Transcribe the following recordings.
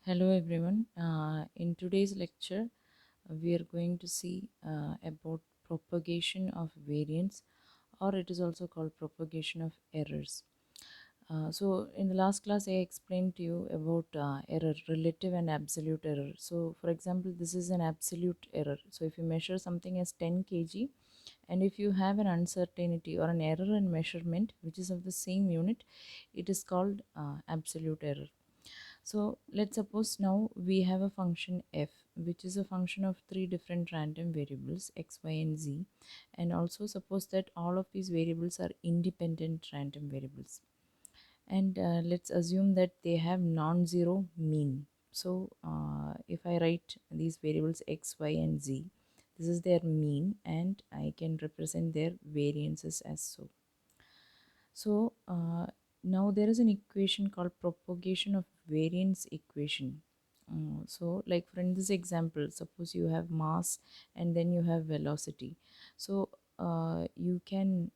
Hello everyone. In today's lecture, we are going to see about propagation of variance, or it is also called propagation of errors. So in the last class, I explained to you about error, relative and absolute error. So for example, this is an absolute error. So if you measure something as 10 kg, and if you have an uncertainty or an error in measurement which is of the same unit, it is called absolute error. So let's suppose now we have a function f, which is a function of three different random variables x, y, and z, and also suppose that all of these variables are independent random variables, and let's assume that they have non-zero mean. So if I write these variables x, y, and z, this is their mean, and I can represent their variances as so. So now there is an equation called propagation of variance equation. So like for in this example, suppose you have mass and then you have velocity. So you can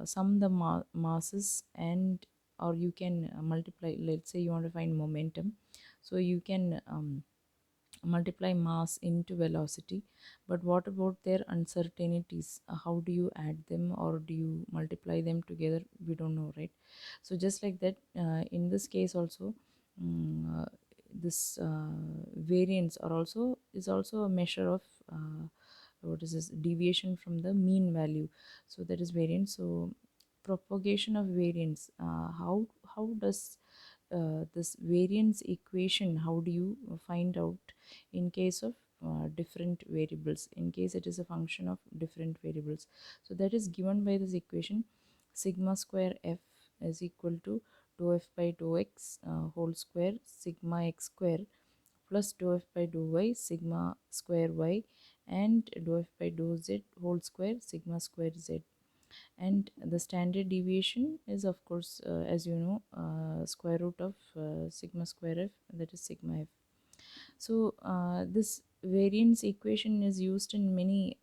sum the masses, and or you can multiply. Let's say you want to find momentum, so you can multiply mass into velocity. But what about their uncertainties? How do you add them, or do you multiply them together? We don't know, right? So just like that, in this case also, um, uh, this variance are also is also a measure of what is this deviation from the mean value. So that is variance. So propagation of variance, how does this variance equation, how do you find out in case of different variables, in case it is a function of different variables? So that is given by this equation: sigma square f is equal to dou f by dou x whole square sigma x square plus dou f by dou y sigma square y, and dou f by dou z whole square sigma square z. And the standard deviation is, of course, as you know, square root of sigma square f, that is sigma f. So this variance equation is used in many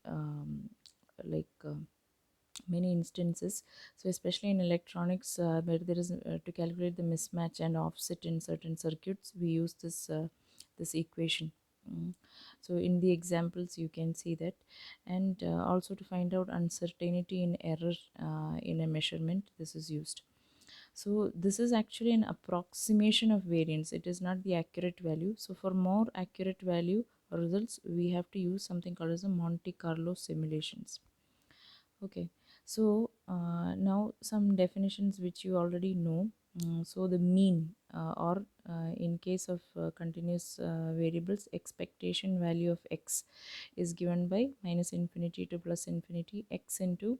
many instances. So especially in electronics, where there is to calculate the mismatch and offset in certain circuits, we use this equation. Mm. So in the examples you can see that. And also to find out uncertainty in error in a measurement, this is used. So this is actually an approximation of variance, it is not the accurate value. So for more accurate value results, we have to use something called as a Monte Carlo simulations. Okay, so now some definitions which you already know. So the mean, or in case of continuous variables, expectation value of x is given by minus infinity to plus infinity x into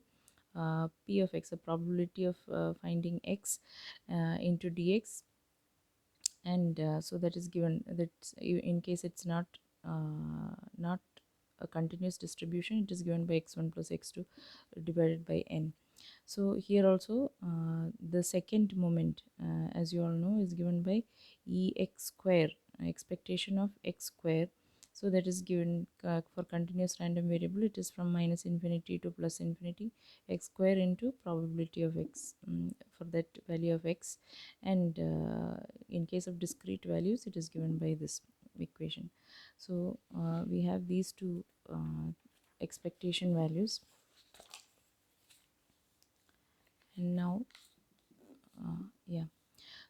p of x, the probability of finding x into dx. And so that is given that in case it's not a continuous distribution, it is given by x1 plus x2 divided by n. So here also the second moment, as you all know, is given by ex square, expectation of x square. So that is given for continuous random variable, it is from minus infinity to plus infinity x square into probability of x, for that value of x. And in case of discrete values, it is given by this equation. So we have these two expectation values. And now yeah,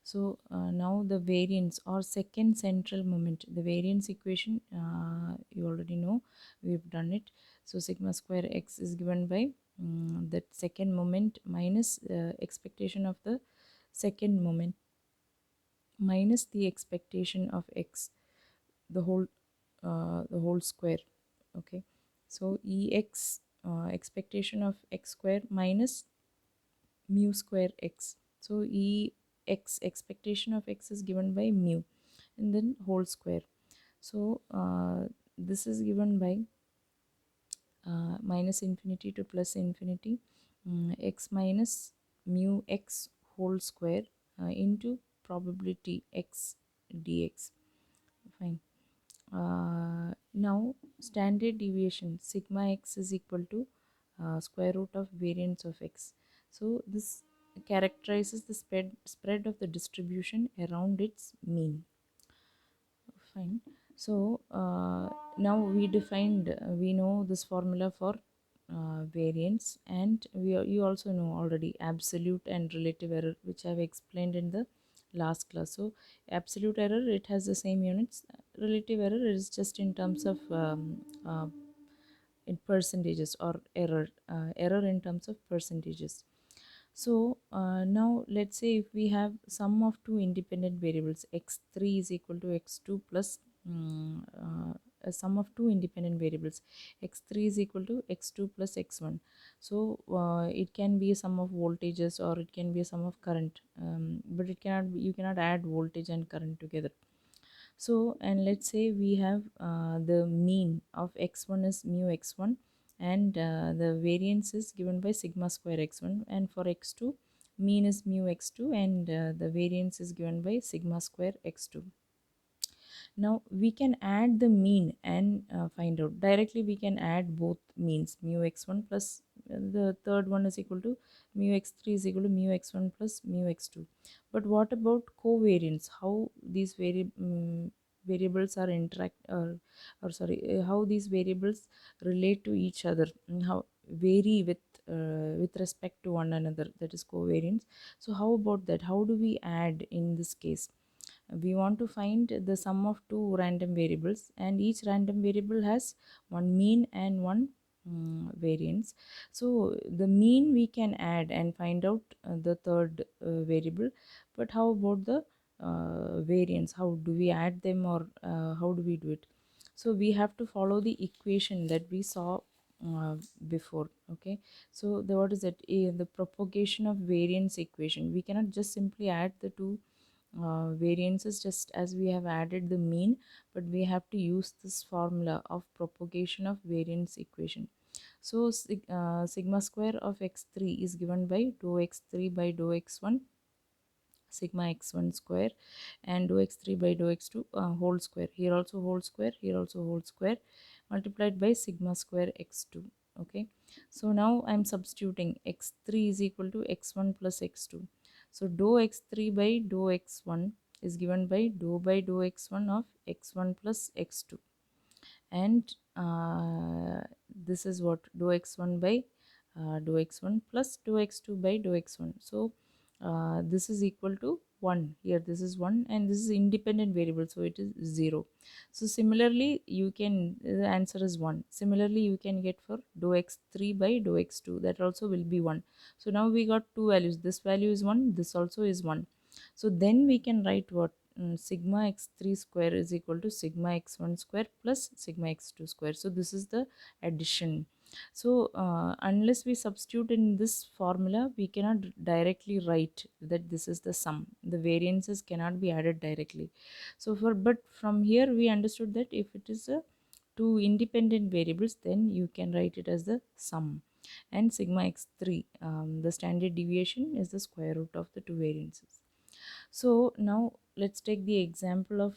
so now the variance or second central moment, the variance equation, you already know, we've done it. So sigma square x is given by that second moment minus expectation of the second moment minus the expectation of x, the whole square. Okay, so ex expectation of x square minus mu square x. So ex expectation of x is given by mu, and then whole square. So this is given by minus infinity to plus infinity, x minus mu x whole square into probability x dx. Fine. Now standard deviation sigma x is equal to square root of variance of x. So this characterizes the spread of the distribution around its mean. Fine. So now we defined, we know this formula for variance, and you also know already absolute and relative error, which I've explained in the last class. So absolute error, it has the same units. Relative error is just in terms of in percentages, or error in terms of percentages. So now let's say if we have sum of two independent variables, x3 is equal to x2 plus a sum of two independent variables, x3 is equal to x2 plus x1. So it can be a sum of voltages, or it can be a sum of current, but it cannot be, you cannot add voltage and current together. So, and let's say we have the mean of x1 is mu x1, and the variance is given by sigma square x1, and for x2 mean is mu x2, and the variance is given by sigma square x2. Now we can add the mean and find out directly. We can add both means, mu x1 plus the third one is equal to mu x3 is equal to mu x1 plus mu x2. But what about covariance? How these variables are interact, or sorry, how these variables relate to each other, how vary with respect to one another, that is covariance. So how about that? How do we add in this case? We want to find the sum of two random variables, and each random variable has one mean and one variance. So the mean we can add and find out the third variable, but how about the variance? How do we add them, or how do we do it? So we have to follow the equation that we saw uh, before. Okay, so the what is that, the propagation of variance equation. We cannot just simply add the two variances just as we have added the mean, but we have to use this formula of propagation of variance equation. So sigma square of x3 is given by dou x3 by dou x1 sigma x1 square, and dou x3 by dou x2 whole square, here also whole square, here also whole square, multiplied by sigma square x2. Okay, so now I'm substituting x3 is equal to x1 plus x2. So dou x3 by dou x1 is given by dou x1 of x1 plus x2, and this is what dou x1 by dou x1 plus dou x2 by dou x1. So this is equal to 1. Here this is 1, and this is independent variable, so it is 0. So similarly you can, the answer is 1. Similarly you can get for dou x3 by dou x2, that also will be 1. So now we got two values, this value is 1, this also is 1. So then we can write what, sigma x3 square is equal to sigma x1 square plus sigma x2 square. So this is the addition. So unless we substitute in this formula, we cannot directly write that this is the sum. The variances cannot be added directly. So but from here we understood that if it is a two independent variables, then you can write it as the sum. And sigma x3, the standard deviation, is the square root of the two variances. So now let's take the example of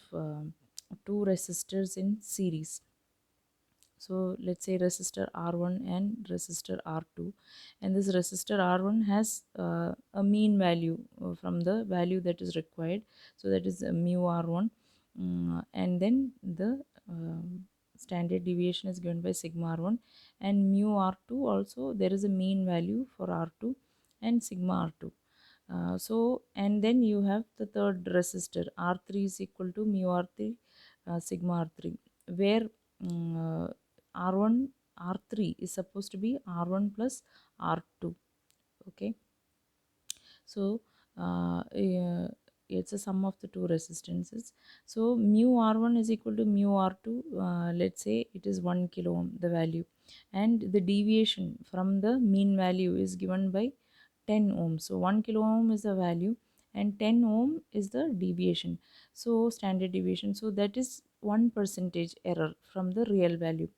two resistors in series. So let's say resistor R1 and resistor R2, and this resistor R1 has a mean value from the value that is required, so that is mu R1, and then the standard deviation is given by sigma R1, and mu R2 also there is a mean value for R2 and sigma R2. So and then you have the third resistor R3 is equal to mu R3 sigma R3, where R1 R3 is supposed to be R1 plus R2. Okay, so it's a sum of the two resistances. So mu R1 is equal to mu R2, let's say it is 1 kilo ohm, the value, and the deviation from the mean value is given by 10 ohms. So 1 kilo ohm is the value and 10 ohm is the deviation, so standard deviation. So that is 1% error from the real value.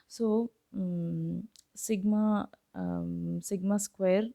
So sigma square